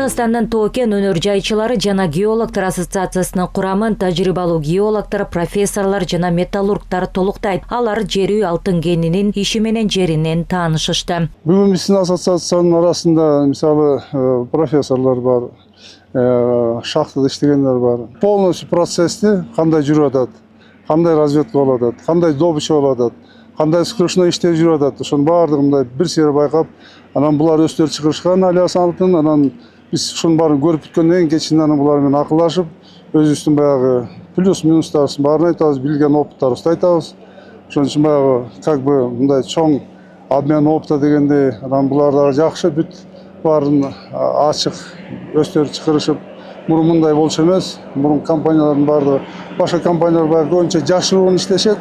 Кыргызстандын Тоо-кен өнөр жайчылары жана геологтор ассоциациясынын курамын тажрыйбалуу геологтор, профессорлор жана металлургтар толуктайт. Алар жер үй алтын кенинин иши менен жеринен таанышышты. Бүгүн биздин ассоциациянын арасында мисалы профессорлор бар, шахтада иштегендер бар. Полностью процессти кандай жүрүп атат, кандай разведка болуп атат, кандай добыча болуп атат, кандай скрышный иштер жүрүп атат. Ошонун баардыгын мындай бир сыйра байкап, анан булар өздөрү чыгарышкан алиас алтын, анан биз ушунун баарын көрүп бүткөндөн кийин анан булар менен акылдашып, өзүбүздүн баягы плюс минустарыбыздын баарын айтабыз, билген опыттарыбызды айтабыз. Ошон үчүн баягы как бы мындай чоң обмен опыта дегенде, анан булар дагы жакшы бүт баарын ачык өздөрү чыгарышып, мурун мындай болчу эмес. Мурун компаниялардын баардыгы башка компаниялар баягы көбүнчө жашыруун иштешет.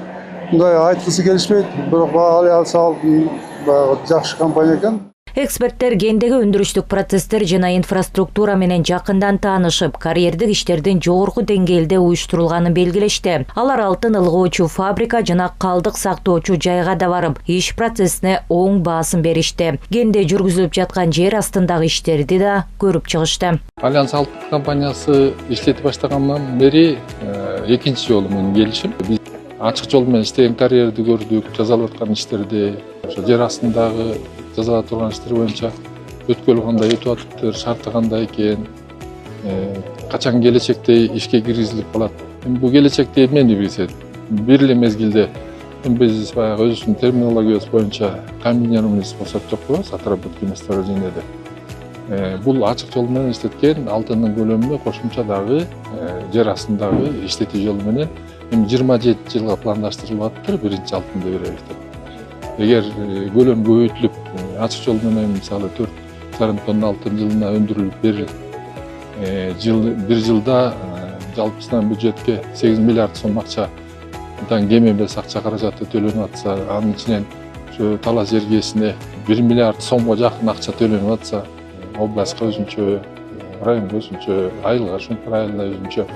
Мындай айткысы келишпейт, бирок алиас алтын баягы жакшы компания экен. Эксперттер гендеги өндүрүштүк процесстер жана инфраструктура менен жакындан таанышып, карьердик иштердин жогорку деңгээлде уюштурулганын белгилешти. Алар алтын ылгоочу фабрика жана калдык сактоочу жайга да барып, иш процессине оң баасын беришти. Генде жүргүзүлүп жаткан жер астындагы иштерди да көрүп чыгышты. Альянс алтын компаниясы иштете баштагандан бери экинчи жолу менин келишим. Биз ачык жол менен иштеген карьерди көрдүк, жасалып аткан иштерди, жер астындагы жасалып турган иштер боюнча өткөлү кандай өтүп атыптыр, шарты кандай экен, качан келечекте ишке киргизилип калат. Бул келечекте эмнени билсет? Бир эле мезгилде биз баягы өзүбүздүн терминологиябыз боюнча комбинированный способ деп коебуз, отработки месторожденияде. Бул ачык жол менен иштеткен алтындын көлөмүнө кошумча дагы жер астындагы иштетүү жолу менен 27 жылга пландаштырылып атыптыр, биринчи алтынды беребиз деп. Эгер көлөм көбөйтүлүп, ачык жол менен мисалы 4,5 тонна алтын жылына өндүрүлүп бир жылда жалпысынан бюджетке 8 миллиард сом акча, кем эмес акча каражаты төлөнүп атса, анын ичинен талас жергесине 1 миллиард сомго жакын акча төлөнүп атса, областка өзүнчө, районго өзүнчө, айылга ушинтип айылда өзүнчө.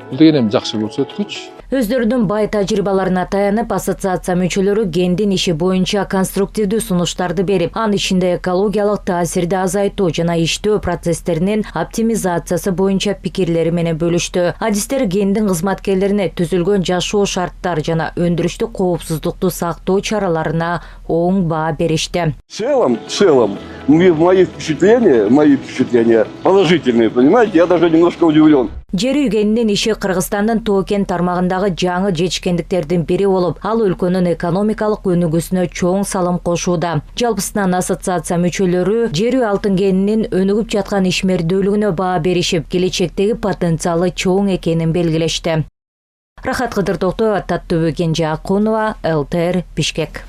Бул деген эми жакшы көрсөткүч. Өздөрүнүн бай тажрыйбаларына таянып, ассоциация мүчөлөрү гендин иши боюнча конструктивдүү сунуштарды берип, анын ичинде экологиялык таасирди азайтуу жана иштөө процесстеринин оптимизациясы боюнча пикирлери менен бөлүштү. Адистер гендин кызматкерлерине түзүлгөн жашоо шарттар жана өндүрүштүк коопсуздукту сактоо чараларына оң баа беришти. В целом, мои впечатления положительные, понимаете, я даже немножко удивлен. Жер үй кенинин иши Кыргызстандын Тоо-кен тармагындагы жаңы жетишкендиктердин бири болуп, ал өлкөнүн экономикалык өнүгүүсүнө чоң салым кошууда. Жалпысынан ассоциация мүчөлөрү жер үй алтын кенинин өнүгүп жаткан ишмердүүлүгүнө баа беришип, келечектеги потенциалы чоң экенин белгилешти. Рахат Кыдыртокту, Таттөбө Кенже Акунова, ЛТР, Бишкек.